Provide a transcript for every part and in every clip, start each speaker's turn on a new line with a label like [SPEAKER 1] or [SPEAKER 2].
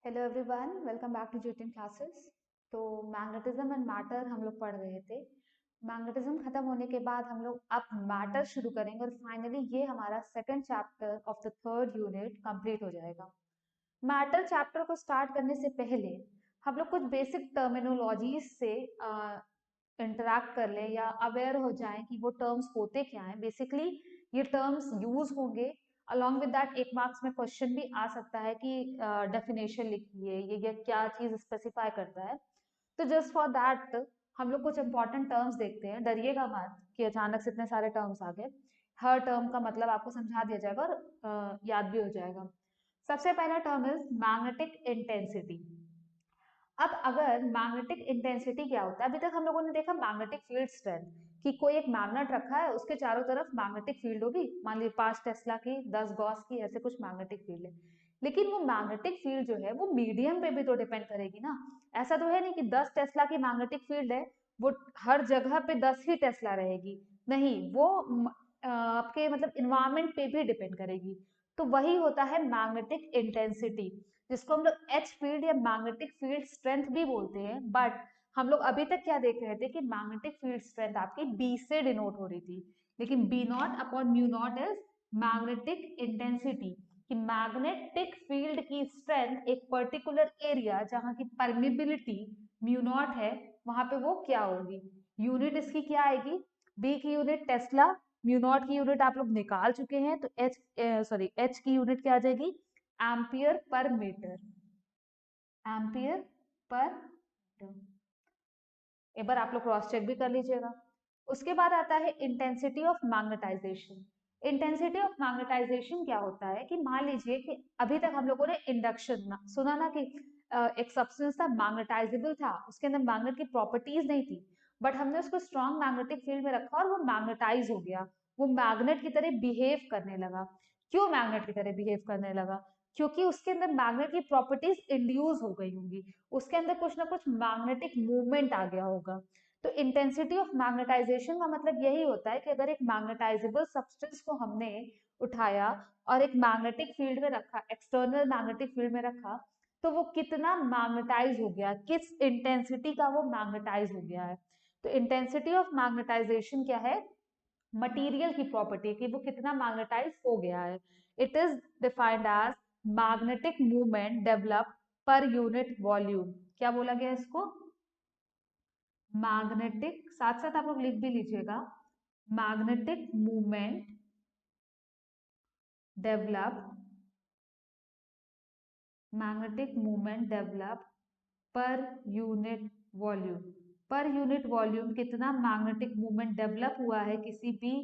[SPEAKER 1] Hello everyone, welcome back to Jyotin classes. तो magnetism and matter हम लोग पढ़ रहे थे। मैग्नेटिज्म खत्म होने के बाद हम लोग अब मैटर शुरू करेंगे और फाइनली ये हमारा second chapter of the third unit complete हो जाएगा। मैटर चैप्टर को स्टार्ट करने से पहले हम लोग कुछ बेसिक टर्मिनोलॉजीज से इंटरैक्ट कर लें या अवेयर हो जाएं कि वो टर्म्स होते क्या हैं। बेसिकली ये टर्म्स यूज होंगे। अलॉन्ग विद दैट एक मार्क्स में क्वेश्चन भी आ सकता है कि डेफिनेशन लिखिए, ये क्या चीज स्पेसिफाई करता है। तो जस्ट फॉर दैट हम लोग कुछ इंपॉर्टेंट टर्म्स देखते हैं। डरिएगा मत कि अचानक से इतने सारे टर्म्स आ गए। हर टर्म का मतलब आपको समझा दिया जाएगा और याद भी हो जाएगा। सबसे पहला टर्म इज मैग्नेटिक इंटेंसिटी। अब अगर मैग्नेटिक इंटेंसिटी क्या होता है, अभी तक हम लोगों ने देखा मैग्नेटिक फील्ड स्ट्रेंथ कि कोई एक मैग्नेट रखा है, उसके चारों तरफ मैग्नेटिक फील्ड होगी, मान लीजिए 5 टेस्ला की, 10 गॉस की, ऐसे कुछ मैग्नेटिक फील्ड है। लेकिन वो मैग्नेटिक फील्ड जो है वो मीडियम पे भी तो डिपेंड करेगी ना। ऐसा तो है नहीं कि 10 टेस्ला की मैग्नेटिक फील्ड है, वो हर जगह पे 10 ही टेस्ला रहेगी। नहीं, वो आपके मतलब इन्वायरमेंट पे भी डिपेंड करेगी। तो वही होता है मैग्नेटिक इंटेंसिटी, जिसको हम लोग एच फील्ड या मैग्नेटिक फील्ड स्ट्रेंथ भी बोलते हैं। बट हम लोग अभी तक क्या देख रहे थे कि मैग्नेटिक फील्ड स्ट्रेंथ आपकी बी से डिनोट हो रही थी, लेकिन B naught upon mu naught is magnetic intensity. कि मैग्नेटिक फील्ड की स्ट्रेंथ एक पर्टिकुलर एरिया जहां की परमिबिलिटी म्यू नॉट है, वहां पे वो क्या होगी, यूनिट इसकी क्या आएगी। बी की यूनिट टेस्ला, म्यू नॉट की यूनिट आप लोग निकाल चुके हैं, तो एच की यूनिट क्या आ जाएगी, ampere per metre. Ampere per metre. एक बार आप लोग क्रॉस चेक भी कर लीजिएगा। उसके बाद आता है intensity of magnetisation. Intensity of magnetisation क्या होता है कि मान लीजिए कि अभी तक हम लोगों ने इंडक्शन ना सुना ना कि एक सब्सटेंस था, मैग्नेटाइजेबल था, उसके अंदर मैग्नेट की प्रॉपर्टीज नहीं थी, बट हमने उसको स्ट्रॉन्ग मैग्नेटिक फील्ड में रखा और वो मैग्नेटाइज हो गया, वो मैग्नेट की तरह बिहेव करने लगा। क्यों मैग्नेट की तरह बिहेव करने लगा? क्योंकि उसके अंदर मैग्नेट की प्रॉपर्टीज इंड्यूस हो गई होंगी, उसके अंदर कुछ ना कुछ मैग्नेटिक मूवमेंट आ गया होगा। तो इंटेंसिटी ऑफ मैग्नेटाइजेशन का मतलब यही होता है कि अगर एक मैग्नेटाइजेबल सब्सटेंस को हमने उठाया और एक मैग्नेटिक फील्ड में रखा, एक्सटर्नल मैग्नेटिक फील्ड में रखा, तो वो कितना मैग्नेटाइज हो गया, किस इंटेंसिटी का वो मैग्नेटाइज हो गया है। तो इंटेंसिटी ऑफ मैग्नेटाइजेशन क्या है, मटेरियल की प्रॉपर्टी कि वो कितना मैग्नेटाइज हो गया है। It is defined as magnetic movement develop per unit volume. क्या बोला गया इसको, मैग्नेटिक, साथ साथ आप लोग लिख भी लीजिएगा, magnetic movement develop, magnetic movement develop per unit volume. पर यूनिट वॉल्यूम कितना मैग्नेटिक मूवमेंट डेवलप हुआ है किसी भी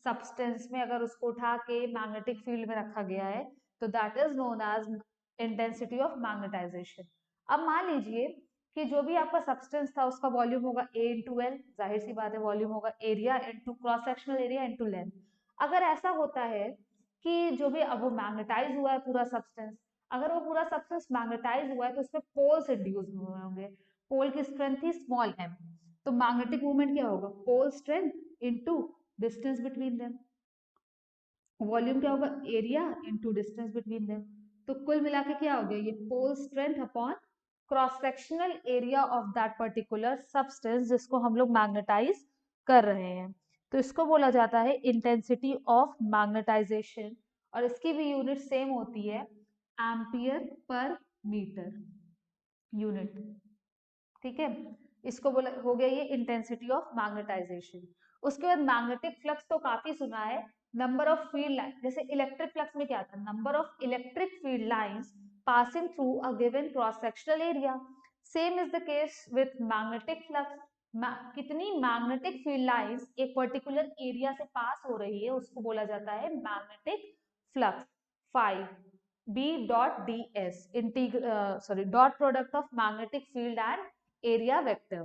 [SPEAKER 1] सब्सटेंस में, अगर उसको उठा के मैग्नेटिक फील्ड में रखा गया है, तो that is known as intensity of magnetisation. अब मान लीजिए कि जो भी आपका सब्सटेंस था उसका वॉल्यूम होगा ए इंटू एल, जाहिर सी बात है वॉल्यूम होगा area into cross sectional area into length. अगर ऐसा होता है कि जो भी अब वो मैग्नेटाइज हुआ है पूरा सब्सटेंस, अगर वो पूरा सब्सटेंस मैग्नेटाइज हुआ है तो उसमें पोल्स इंड्यूस हुए होंगे, पोल की स्ट्रेंथ थी स्मॉल एम, तो मैग्नेटिक मूवमेंट क्या होगा, pole strength into distance between them. Volume क्या होगा, area into distance between them. तो कुल मिला के क्या हो गया, ये pole strength upon cross sectional area of that particular substance जिसको हम लोग मैग्नेटाइज कर रहे हैं। तो इसको बोला जाता है इंटेंसिटी ऑफ मैग्नेटाइजेशन, और इसकी भी यूनिट सेम होती है, एम्पियर पर मीटर यूनिट। ठीक है, इसको बोला हो गया ये इंटेंसिटी ऑफ मैग्नेटाइजेशन। उसके बाद मैग्नेटिक फ्लक्स तो काफी सुना है, नंबर ऑफ फील्ड लाइन, जैसे इलेक्ट्रिक फ्लक्स में क्या था, number of electric field lines passing through a given cross sectional area. Same is the case with magnetic flux. कितनी मैग्नेटिक फील्ड लाइंस एक पर्टिकुलर एरिया से पास हो रही है उसको बोला जाता है magnetic flux. 5 B dot d s dot product of magnetic field and area vector.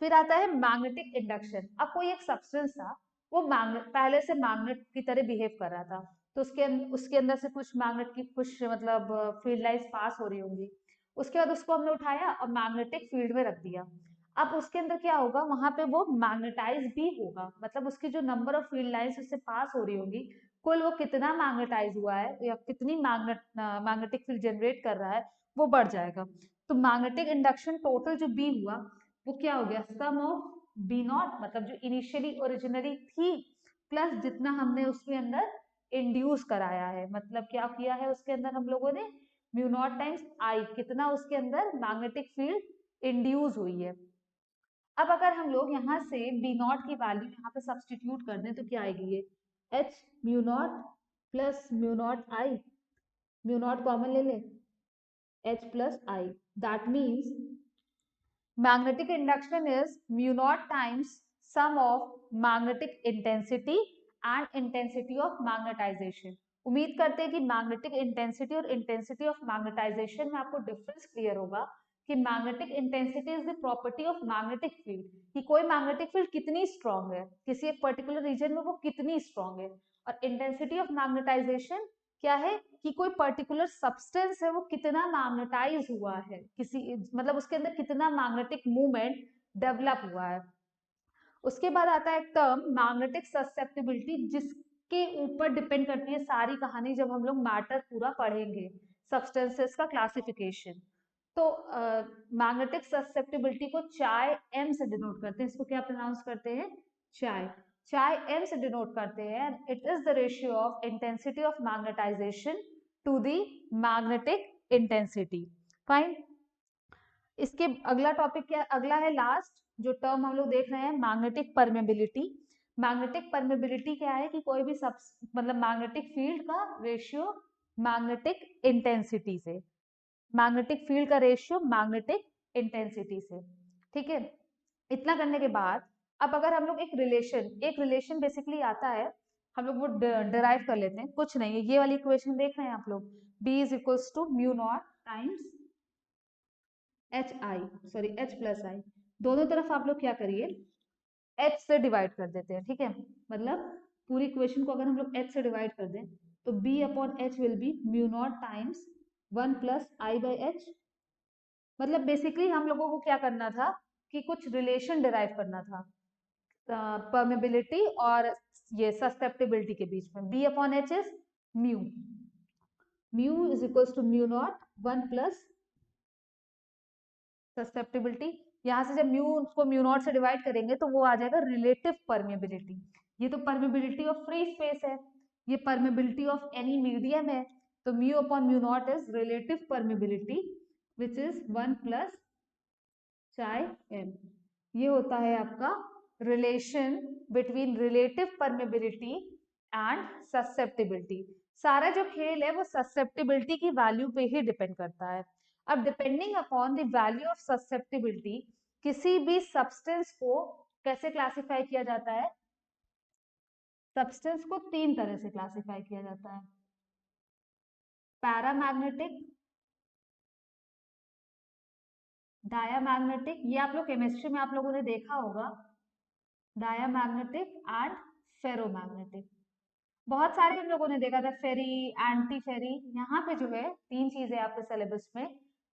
[SPEAKER 1] फिर आता है मैग्नेटिक इंडक्शन। अब कोई एक सब्सटेंस था, वो मैग्नेट पहले से मैग्नेट की तरह बिहेव कर रहा था, तो उसके अंदर से कुछ मैग्नेट की कुछ मतलब फील्ड लाइंस पास हो रही होंगी। उसके बाद उसको हमने उठाया और मैग्नेटिक फील्ड में रख दिया। अब उसके अंदर क्या होगा, वहां पे वो मैग्नेटाइज भी होगा, मतलब उसकी जो नंबर ऑफ फील्ड लाइंस उससे पास हो रही होंगी कुल वो कितना मैग्नेटाइज हुआ है या कितनी मैग्नेटिक फील्ड जनरेट कर रहा है वो बढ़ जाएगा। तो मैग्नेटिक इंडक्शन टोटल जो बी हुआ वो क्या हो गया, सम ऑफ बी नॉट, मतलब जो इनिशियली ओरिजिनली थी प्लस जितना हमने उसके अंदर इंड्यूस कराया है, मतलब क्या किया है उसके अंदर हम लोगों ने, म्यू नॉट टाइम्स आई, कितना उसके अंदर मैग्नेटिक फील्ड इंड्यूस हुई है। अब अगर हम लोग यहाँ से बी नॉट की वैल्यू यहाँ पे सब्सटीट्यूट कर दें तो क्या आएगी, ये H mu not plus mu not I, mu not common ले ले, H plus I, that means magnetic induction is mu naught times sum of magnetic intensity and intensity of magnetization। उम्मीद करते हैं कि मैग्नेटिक इंटेंसिटी और intensity of magnetisation में आपको difference clear होगा कि magnetic intensity is the property of magnetic field, कि कोई मैग्नेटिक फील्ड कितनी स्ट्रांग है किसी एक पर्टिकुलर रीजन में, वो कितनी स्ट्रांग है, और इंटेंसिटी ऑफ मैग्नेटाइजेशन क्या है कि कोई पर्टिकुलर सब्सटेंस है वो कितना मैग्नेटाइज हुआ है, किसी मतलब उसके अंदर कितना मैग्नेटिक मूवमेंट डेवलप हुआ है। उसके बाद आता है टर्म मैग्नेटिक ससेप्टिबिलिटी, जिसके ऊपर डिपेंड करती है सारी कहानी जब हम लोग मैटर पूरा पढ़ेंगे, सब्सटेंसेस का क्लासिफिकेशन। तो मैग्नेटिक ससेप्टिबिलिटी को चाय एम से डिनोट करते हैं, इसको क्या प्रोनाउंस करते हैं, चाय, चाय एम से डिनोट करते हैं। It is the ratio of intensity of magnetisation to the magnetic intensity. Fine, इसके अगला टॉपिक क्या, अगला है लास्ट जो टर्म हम लोग देख रहे हैं, मैग्नेटिक परमेबिलिटी। मैग्नेटिक परमेबिलिटी क्या है कि कोई भी सब मतलब मैग्नेटिक फील्ड का रेशियो मैग्नेटिक इंटेंसिटी से, मैग्नेटिक फील्ड का रेशियो मैग्नेटिक इंटेंसिटी से, ठीक है। इतना करने के बाद अब अगर हम लोग एक रिलेशन बेसिकली आता है, हम लोग वो डिराइव कर लेते हैं, कुछ नहीं है, ये वाली इक्वेशन देख रहे हैं आप लोग, B is equals to mu not times H I, sorry H plus I, दोनों तरफ आप लोग क्या करिए एच से डिवाइड कर देते हैं, ठीक है। मतलब पूरी इक्वेशन को अगर हम लोग एच से डिवाइड कर दें तो B upon H will B mu not times 1 plus I by H. मतलब बेसिकली हम लोगों को क्या करना था कि कुछ रिलेशन डिराइव करना था परमेबिलिटी और ये ससेप्टिबिलिटी के बीच में। B upon H is mu, mu is equals to mu naught 1 plus susceptibility, यहाँ से जब म्यू को म्यू नॉट से डिवाइड करेंगे तो वो आ जाएगा रिलेटिव परमेबिलिटी। ये तो परमेबिलिटी ऑफ फ्री स्पेस है, ये परमेबिलिटी ऑफ एनी मीडियम है, तो mu upon mu naught is relative permeability which is 1 plus चाय एम। ये होता है आपका relation between relative permeability and susceptibility. सारा जो खेल है वो ससेप्टिबिलिटी की वैल्यू पे ही डिपेंड करता है। अब depending upon the value of susceptibility किसी भी सब्सटेंस को कैसे क्लासिफाई किया जाता है, सब्सटेंस को तीन तरह से क्लासिफाई किया जाता है, पैरामैग्नेटिक, डायामैग्नेटिक, ये आप लोग केमिस्ट्री में आप लोगों ने देखा होगा, डायामैग्नेटिक एंड फेरोमैग्नेटिक। बहुत सारे हम लोगों ने देखा था, फेरी, एंटी फेरी। यहाँ पे जो है तीन चीजें आपके सिलेबस में,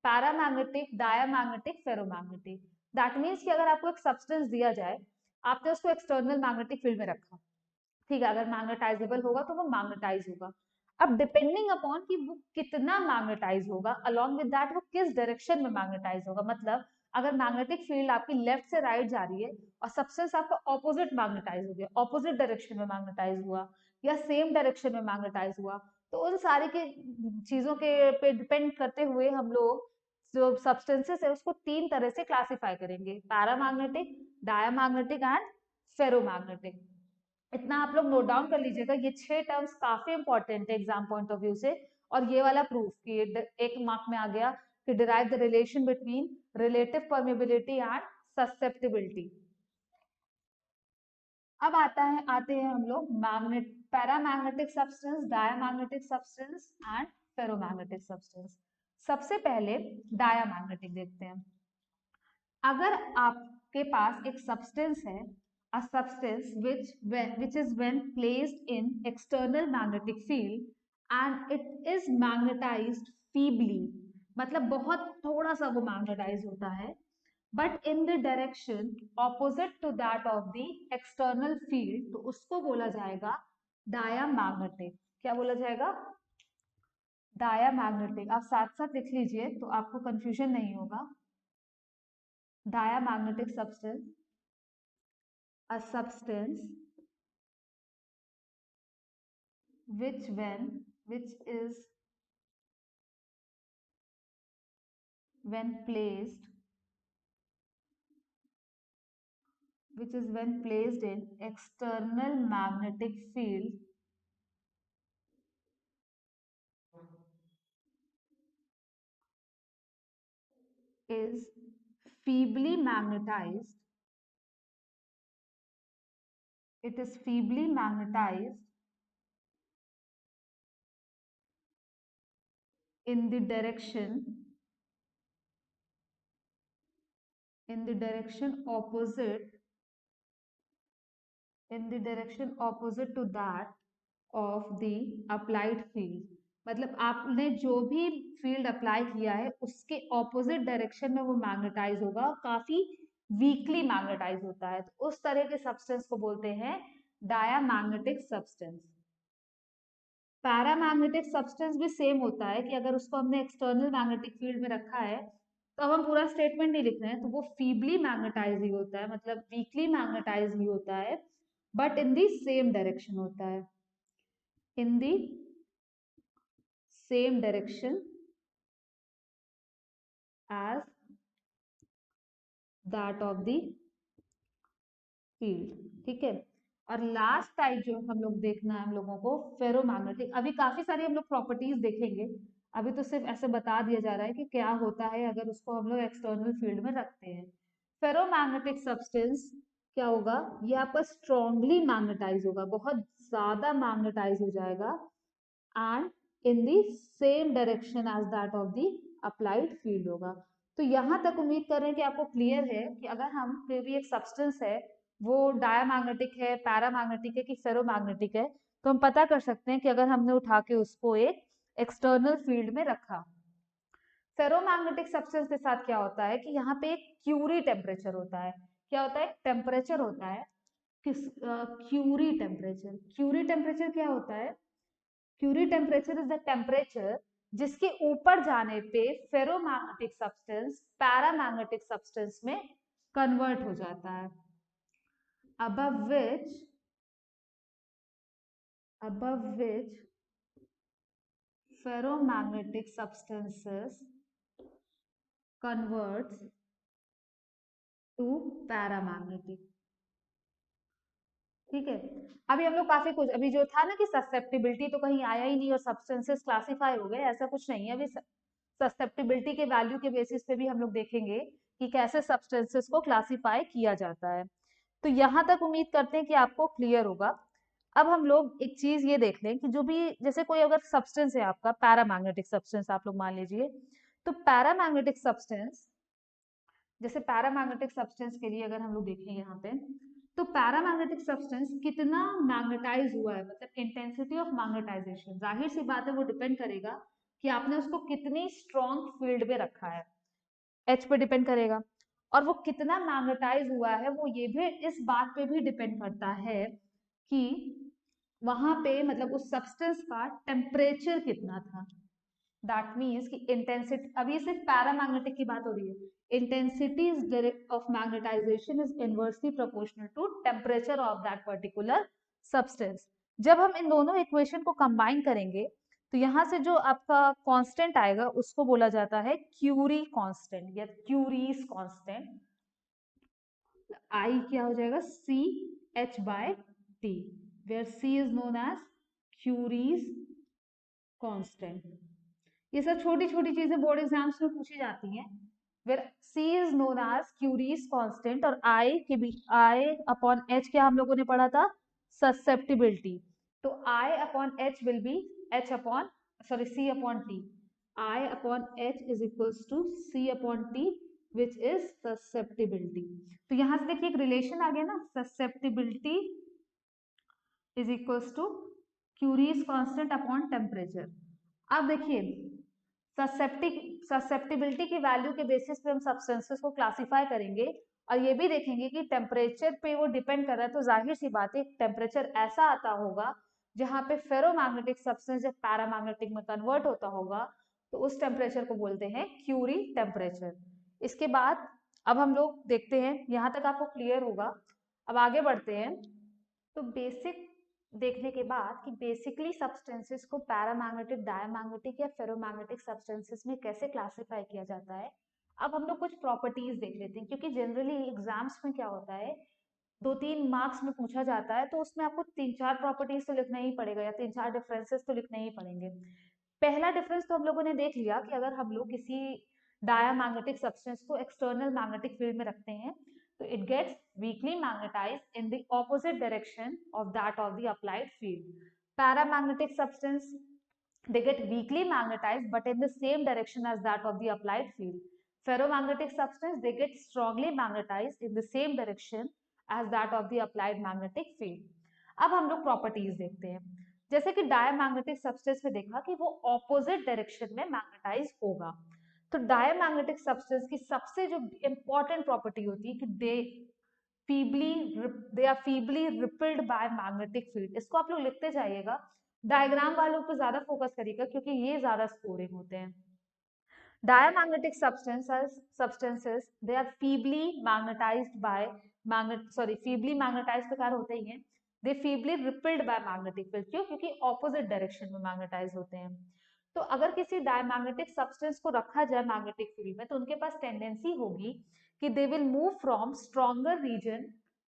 [SPEAKER 1] paramagnetic, diamagnetic, ferromagnetic. That means कि अगर आपको एक सब्सटेंस दिया जाए, आपने उसको एक्सटर्नल मैग्नेटिक फील्ड में रखा, ठीक है, अगर मैग्नेटाइजेबल होगा तो वो मैग्नेटाइज होगा। अब डिपेंडिंग अपॉन कि वो कितना मैग्नेटाइज होगा, अलॉन्ग विद दैट वो किस डायरेक्शन में मैग्नेटाइज होगा, मतलब अगर मैग्नेटिक फील्ड आपकी लेफ्ट से राइट जा रही है और सब्सटेंस आपका ऑपोजिट मैग्नेटाइज हो गया, ऑपोजिट डायरेक्शन में मैग्नेटाइज हुआ या सेम डायरेक्शन में मैग्नेटाइज हुआ, तो उन सारी के चीजों के पे डिपेंड करते हुए हम लोग जो सब्सटेंसेस है उसको तीन तरह से क्लासिफाई करेंगे, पैरामैग्नेटिक, डायामैग्नेटिक एंड फेरोमैग्नेटिक। इतना आप लोग नोट डाउन कर लीजिएगा, ये 6 टर्म्स काफी इंपॉर्टेंट है एग्जाम पॉइंट ऑफ व्यू से। और ये वाला प्रूफ कि एक मार्क में आ गया कि derive the relation between relative permeability and susceptibility. अब आते हैं हम लोग magnet paramagnetic substance, diamagnetic substance and ferromagnetic substance. सबसे पहले डायामैग्नेटिक देखते हैं। अगर आपके पास एक सब्सटेंस है, a substance which is when placed in external magnetic field and it is magnetized feebly, मतलब बहुत थोड़ा सा वो मैग्नेटाइज होता है, but in the direction opposite to that of the external field, तो उसको बोला जाएगा डायामैग्नेटिक, क्या बोला जाएगा? डायामैग्नेटिक। आप साथ साथ लिख लीजिए तो आपको कंफ्यूजन नहीं होगा। Diamagnetic substance, a substance which is when placed in external magnetic field is feebly magnetized. It is feebly magnetized in the direction opposite to that of the applied field। मतलब आपने जो भी फील्ड अप्लाई किया है उसके opposite direction में वो magnetise होगा, काफी वीकली मैग्नेटाइज होता है, तो उस तरह के सब्सटेंस को बोलते हैं डायामैग्नेटिक सब्सटेंस। पैरामैग्नेटिक सब्सटेंस भी सेम होता है कि अगर उसको हमने एक्सटर्नल मैग्नेटिक फील्ड में रखा है तो अब हम पूरा स्टेटमेंट नहीं लिख रहे हैं, तो वो फीबली मैग्नेटाइज ही होता है, मतलब वीकली मैग्नेटाइज ही होता है, but in the same direction होता है, in the same direction as that of the field. ठीक है। और लास्ट टाइप जो हम लोग देखना है हम लोगों को, फेरोमैग्नेटिक। अभी काफी सारी हम लोग प्रॉपर्टीज देखेंगे, अभी तो सिर्फ ऐसे बता दिया जा रहा है कि क्या होता है अगर उसको हम लोग एक्सटर्नल फील्ड में रखते हैं। फेरोमैग्नेटिक सब्सटेंस क्या होगा, ये आपका स्ट्रॉन्गली मैग्नेटाइज होगा, बहुत ज्यादा मैग्नेटाइज हो जाएगा, and in the same direction as that of the applied field होगा। तो यहाँ तक उम्मीद कर रहे हैं कि आपको क्लियर है कि अगर हम कोई भी एक सब्सटेंस है वो डायामैग्नेटिक है, पैरामैग्नेटिक है कि फेरोमैग्नेटिक है, तो हम पता कर सकते हैं कि अगर हमने उठा के उसको एक एक्सटर्नल फील्ड में रखा। फेरोमैग्नेटिक सब्सटेंस के साथ क्या होता है कि यहाँ पे एक क्यूरी टेम्परेचर होता है। क्या होता है? टेम्परेचर होता है, किस क्यूरी टेम्परेचर। क्यूरी टेम्परेचर क्या होता है? Curie temperature is the temperature जिसके ऊपर जाने पे फेरोमैग्नेटिक सब्सटेंस पैरामैग्नेटिक सब्सटेंस में कन्वर्ट हो जाता है। above which ferromagnetic substances converts to paramagnetic। ठीक है। अभी हम लोग काफी कुछ, अभी जो था ना कि ससेप्टिबिलिटी तो कहीं आया ही नहीं और सब्सटेंसेस क्लासिफाई हो गए, ऐसा कुछ नहीं है। अभी ससेप्टिबिलिटी के वैल्यू के बेसिस पे भी हम लोग देखेंगे कि कैसे सब्सटेंसेस को क्लासिफाई किया जाता है। तो यहाँ तक उम्मीद करते हैं कि आपको क्लियर होगा। अब हम लोग एक चीज ये देख लें कि जो भी, जैसे कोई अगर सब्सटेंस है आपका पैरामैग्नेटिक सब्सटेंस, आप लोग मान लीजिए, तो पैरामैग्नेटिक सब्सटेंस, जैसे पैरामैग्नेटिक सब्सटेंस के लिए अगर हम लोग देखें यहाँ पे, तो पैरामैग्नेटिक सब्सटेंस कितना मैग्नेटाइज हुआ है, मतलब इंटेंसिटी ऑफ मैग्नेटाइजेशन, जाहिर सी बात है वो डिपेंड करेगा कि आपने उसको कितनी स्ट्रॉन्ग फील्ड में रखा है, एच पे डिपेंड करेगा। और वो कितना मैग्नेटाइज हुआ है वो ये भी इस बात पे भी डिपेंड करता है कि वहां पे मतलब उस सब्सटेंस का टेम्परेचर कितना था। दैट मीन्स कि इंटेंसिटी, अभी सिर्फ पैरामैग्नेटिक की बात हो रही है, intensity of magnetisation is inversely proportional to temperature of that particular substance. जब हम इन दोनों इक्वेशन को कंबाइन करेंगे तो यहाँ से जो आपका कांस्टेंट आएगा उसको बोला जाता है क्यूरी कांस्टेंट या क्यूरीज कांस्टेंट। आई क्या हो जाएगा? C H by T, where C is known as Curie's constant. ये सब छोटी छोटी चीजें बोर्ड एग्जाम्स में पूछी जाती हैं। Where C is known as Curie's constant और आई के बीच, आई अपॉन एच क्या हम लोगों ने पढ़ा था? ससेप्टिबिलिटी। तो I upon H will be H upon, sorry, C upon T. I upon H is equals to C upon T which is susceptibility. तो यहां से देखिए एक रिलेशन आ गया ना, susceptibility is equals to Curie's constant upon temperature. अब देखिए ससेप्टिबिलिटी की वैल्यू के बेसिस पे हम सब्सटेंसेस को क्लासिफाई करेंगे और ये भी देखेंगे कि टेम्परेचर पे वो डिपेंड कर रहा है, तो जाहिर सी बात है टेम्परेचर ऐसा आता होगा जहाँ पे फेरोमैग्नेटिक सब्सटेंस जब पैरामैग्नेटिक में कन्वर्ट होता होगा तो उस टेम्परेचर को बोलते हैं क्यूरी टेम्परेचर। इसके बाद अब हम लोग देखते हैं, यहाँ तक आपको क्लियर होगा। अब आगे बढ़ते हैं। तो बेसिक देखने के बाद कि बेसिकली सब्सटेंसेस को पैरामैग्नेटिक, डायमैग्नेटिक या फेरोमैग्नेटिक सब्सटेंसेस में कैसे क्लासिफाई किया जाता है। अब हम लोग कुछ प्रॉपर्टीज देख लेते हैं, क्योंकि जनरली एग्जाम्स में क्या होता है, 2-3 मार्क्स में पूछा जाता है तो उसमें आपको 3-4 प्रॉपर्टीज तो लिखना ही पड़ेगा या 3-4 डिफरेंसेस तो लिखने ही पड़ेंगे। पहला डिफरेंस तो हम लोगों ने देख लिया कि अगर हम लोग किसी डायमैग्नेटिक सब्सटेंस को एक्सटर्नल मैग्नेटिक फील्ड में रखते हैं तो it gets weakly magnetised in the opposite direction of that of the applied field. Paramagnetic substance they get weakly magnetized but in the same direction as that of the applied field. Ferromagnetic substance they get strongly magnetized in the same direction as that of the applied magnetic field. अब हम लोग properties देखते हैं। जैसे कि diamagnetic substance में देखा कि वो ऑपोजिट डायरेक्शन में मैग्नेटाइज होगा। तो डायमैग्नेटिक सब्सटेंस की सबसे जो इंपॉर्टेंट प्रॉपर्टी होती है कि they are feebly repelled by magnetic field. इसको आप लोग लिखते जाइएगा, डायग्राम वालों पे ज्यादा फोकस करिएगा क्योंकि ये ज्यादा स्कोरिंग होते हैं। Diamagnetic substances they are feebly magnetized by feebly magnetized तो खैर होते ही हैं, they feebly repelled by magnetic field। क्यों? क्योंकि ऑपोजिट डायरेक्शन में मैग्नेटाइज होते हैं। तो अगर किसी डायमैग्नेटिक सब्सटेंस को रखा जाए मैग्नेटिक फील्ड में तो उनके पास टेंडेंसी होगी कि they will move from stronger region,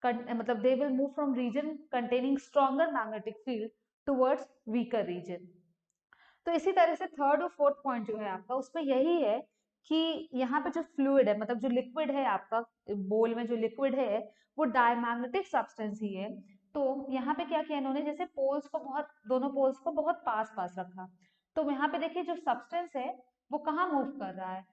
[SPEAKER 1] मतलब they will move from region containing stronger magnetic field towards weaker region. तो इसी तरह से थर्ड और फोर्थ पॉइंट जो है आपका उसमें यही है कि यहाँ पे जो फ्लूइड है, मतलब जो लिक्विड है आपका बोल में जो लिक्विड है वो डायमैग्नेटिक सब्सटेंस ही है। तो यहाँ पे क्या किया इन्होंने, जैसे पोल्स को बहुत, दोनों पोल्स को बहुत पास पास रखा। तो यहाँ पे देखिए जो सब्सटेंस है वो कहाँ मूव कर रहा है,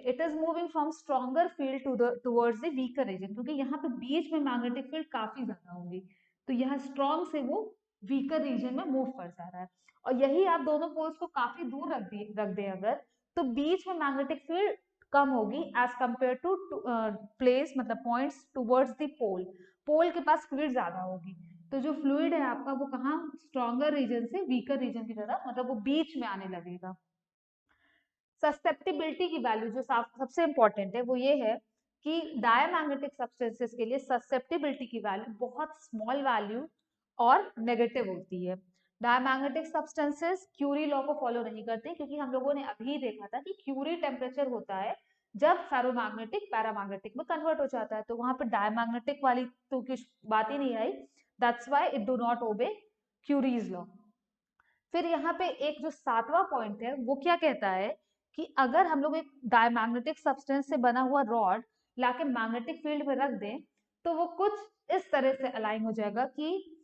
[SPEAKER 1] it is moving from stronger field towards the weaker region, क्योंकि यहाँ पे बीच में मैग्नेटिक फील्ड काफी ज्यादा होगी। तो यहाँ स्ट्रॉन्ग से वो वीकर रीजन में मूव कर जा रहा है। और यही आप दोनों पोल्स को काफी दूर रख दे अगर, तो बीच में मैग्नेटिक फील्ड कम होगी एज कंपेयर टू प्लेस, मतलब पॉइंट्स टुवर्ड्स द पोल। पोल के पास फील्ड ज्यादा होगी। तो जो फ्लूइड है आपका वो कहाँ, स्ट्रॉन्गर रीजन से वीकर रीजन की तरफ, मतलब वो बीच में आने लगेगा। ससेप्टिबिलिटी की वैल्यू जो सबसे इंपॉर्टेंट है वो ये है कि डायमैग्नेटिक सब्सटेंसेस के लिए ससेप्टिबिलिटी की वैल्यू बहुत स्मॉल वैल्यू और नेगेटिव होती है। डायमैग्नेटिक सब्सटेंसेस क्यूरी लॉ को फॉलो नहीं करते, क्योंकि हम लोगों ने अभी देखा था कि क्यूरी टेम्परेचर होता है जब फेरोमैग्नेटिक पैरामैग्नेटिक में कन्वर्ट हो जाता है, तो वहां पे डायमैग्नेटिक वाली तो कुछ बात ही नहीं आई। That's why it do not obey Curie's law. फिर यहाँ पे एक जो 7वां पॉइंट है वो क्या कहता है कि अगर हम लोग एक डायमैग्नेटिक सब्सटेंस से बना हुआ रॉड लाके मैग्नेटिक फील्ड में रख दें तो वो कुछ इस तरह से अलाइन हो जाएगा कि,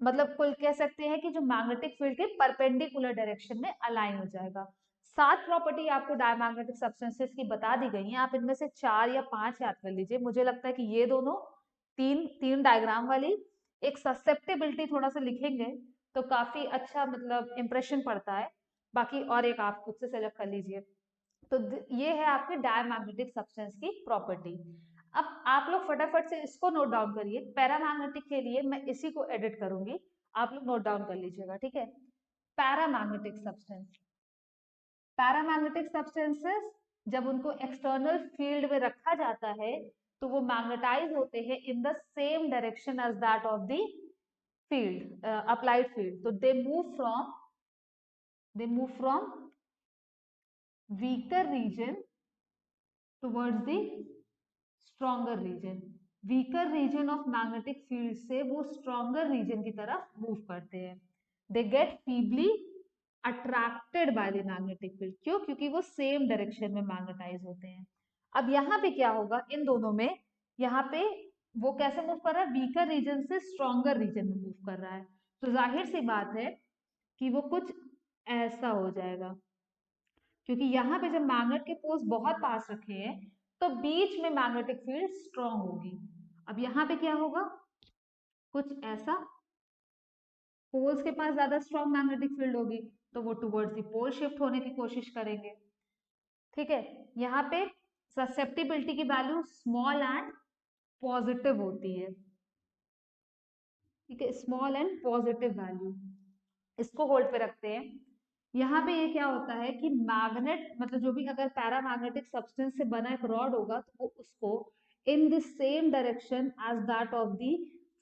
[SPEAKER 1] मतलब कुल कह सकते हैं कि जो मैग्नेटिक फील्ड के परपेंडिकुलर डायरेक्शन में अलाइन हो जाएगा। 7 प्रॉपर्टी आपको डायमैग्नेटिक सब्सटेंसेस की बता दी गई हैं, आप इनमें से 4 या 5 याद कर लीजिए। मुझे लगता है कि ये दोनों, तीन डायग्राम वाली, एक ससेप्टेबिलिटी थोड़ा सा लिखेंगे तो काफी अच्छा मतलब इंप्रेशन पड़ता है। बाकी और एक आप खुद से सेलेक्ट कर लीजिए। तो ये है आपके डायमैग्नेटिक सब्सटेंस की प्रॉपर्टी। अब आप लोग फटाफट से इसको नोट डाउन करिए। पैरामैग्नेटिक के लिए मैं इसी को एडिट करूंगी, आप लोग नोट डाउन कर लीजिएगा, ठीक है। पैरामैग्नेटिक सब्सटेंस, पैरामैग्नेटिक सब्सटेंसेस जब उनको एक्सटर्नल फील्ड में रखा जाता है तो वो मैग्नेटाइज होते हैं in the same direction as that of the field, applied field. So they move from weaker region towards the stronger region. weaker region of magnetic field से वो stronger region की तरफ move करते हैं। they get feebly attracted by the magnetic field। क्यों? क्योंकि वो same direction में magnetize होते हैं। अब यहाँ पे क्या होगा इन दोनों में, यहाँ पे वो कैसे मूव कर रहा है, वीकर रीजन से स्ट्रॉन्गर रीजन में मूव कर रहा है। तो जाहिर सी बात है कि वो कुछ ऐसा हो जाएगा, क्योंकि यहाँ पे जब मैग्नेट के पोल्स बहुत पास रखे हैं तो बीच में मैग्नेटिक फील्ड स्ट्रॉन्ग होगी। अब यहाँ पे क्या होगा, कुछ ऐसा, पोल्स के पास ज्यादा स्ट्रॉन्ग मैग्नेटिक फील्ड होगी तो वो टुवर्ड्स द पोल शिफ्ट होने की कोशिश करेंगे, ठीक है। यहाँ पे ससेप्टिबिलिटी की वैल्यू स्मॉल एंड पॉजिटिव होती है, ठीक है, स्मॉल एंड पॉजिटिव वैल्यू। इसको होल्ड पे रखते हैं। यहाँ पे ये क्या होता है कि मैग्नेट मतलब जो भी अगर पैरामैग्नेटिक सब्सटेंस से बना एक रॉड होगा तो वो उसको in the same direction as that of the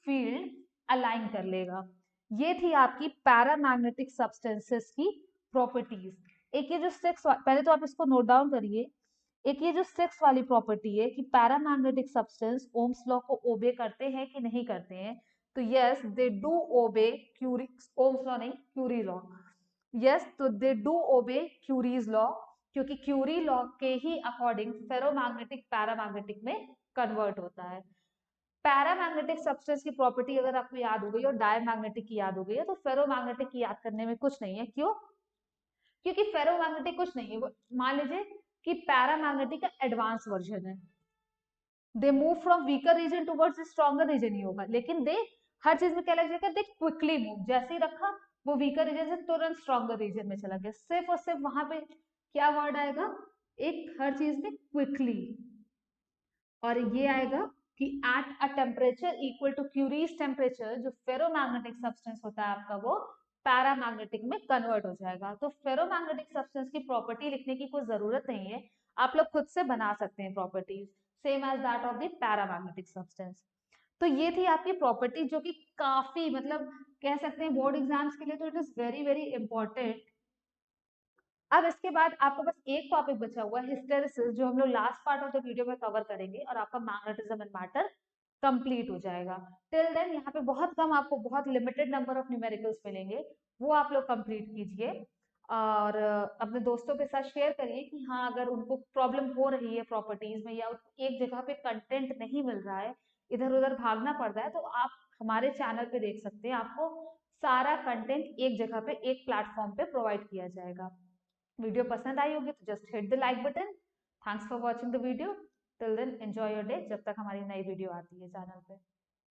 [SPEAKER 1] field align कर लेगा। ये थी आपकी पैरामैग्नेटिक सब्सटेंसेस की प्रॉपर्टीज। एक ये जो सिक्स, पहले तो आप इसको नोट डाउन करिए। एक ये जो सिक्स वाली प्रॉपर्टी है कि पैरामैग्नेटिक सब्सटेंस ओम्स लॉ को ओबे करते हैं कि नहीं करते हैं, तो yes they do obey Curie, Ohm's law नहीं क्यूरी लॉ। यस, तो they do obey Curie's law, क्योंकि क्यूरी लॉ के ही अकॉर्डिंग फेरोमैग्नेटिक पैरामैग्नेटिक में कन्वर्ट होता है। पैरामैग्नेटिक सब्सटेंस की प्रॉपर्टी अगर आपको याद हो गई और डायमैग्नेटिक की याद हो गई है तो फेरोमैग्नेटिक की याद करने में कुछ नहीं है। क्यों? क्योंकि फेरोमैग्नेटिक कुछ नहीं है, वो मान लीजिए कि पैरामैग्नेटिक का एडवांस वर्जन है। They move from weaker region towards stronger region ही होगा, लेकिन दे हर चीज में क्या लग जाएगा, दे क्विकली मूव, जैसे ही रखा वो वीकर रीजन से तुरंत स्ट्रॉन्गर रीजन में चला गया। सिर्फ और सिर्फ वहां पे क्या वर्ड आएगा, एक हर चीज में क्विकली, और ये आएगा कि at a temperature equal to Curie's temperature, जो फेरोमैग्नेटिक सब्सटेंस होता है आपका वो पैरामैग्नेटिक में कन्वर्ट हो जाएगा। तो फेरोमैग्नेटिक सब्सटेंस की प्रॉपर्टी लिखने की कोई जरूरत नहीं है, आप लोग खुद से बना सकते हैं properties same as that of the paramagnetic substance. तो ये थी आपकी प्रॉपर्टी जो कि काफी मतलब कह सकते हैं बोर्ड एग्जाम्स के लिए तो it is very very important. अब इसके बाद आपको बस एक टॉपिक बचा हुआ है हिस्टेरिसिस, जो हम लोग last part of the video में कवर करेंगे और आपका मैग्नेटिज्म एंड मैटर कंप्लीट हो जाएगा। टिल देन यहाँ पे बहुत कम, आपको बहुत लिमिटेड नंबर ऑफ न्यूमेरिकल्स मिलेंगे, वो आप लोग कंप्लीट कीजिए और अपने दोस्तों के साथ शेयर करिए कि हाँ अगर उनको प्रॉब्लम हो रही है प्रॉपर्टीज में या एक जगह पे कंटेंट नहीं मिल रहा है, इधर उधर भागना पड़ रहा है, तो आप हमारे चैनल पे देख सकते हैं, आपको सारा कंटेंट एक जगह पे एक प्लेटफॉर्म पे प्रोवाइड किया जाएगा। वीडियो पसंद आई होगी तो just hit the like button. Thanks for watching the video. Till then enjoy your day, जब तक हमारी नई वीडियो आती है चैनल पे।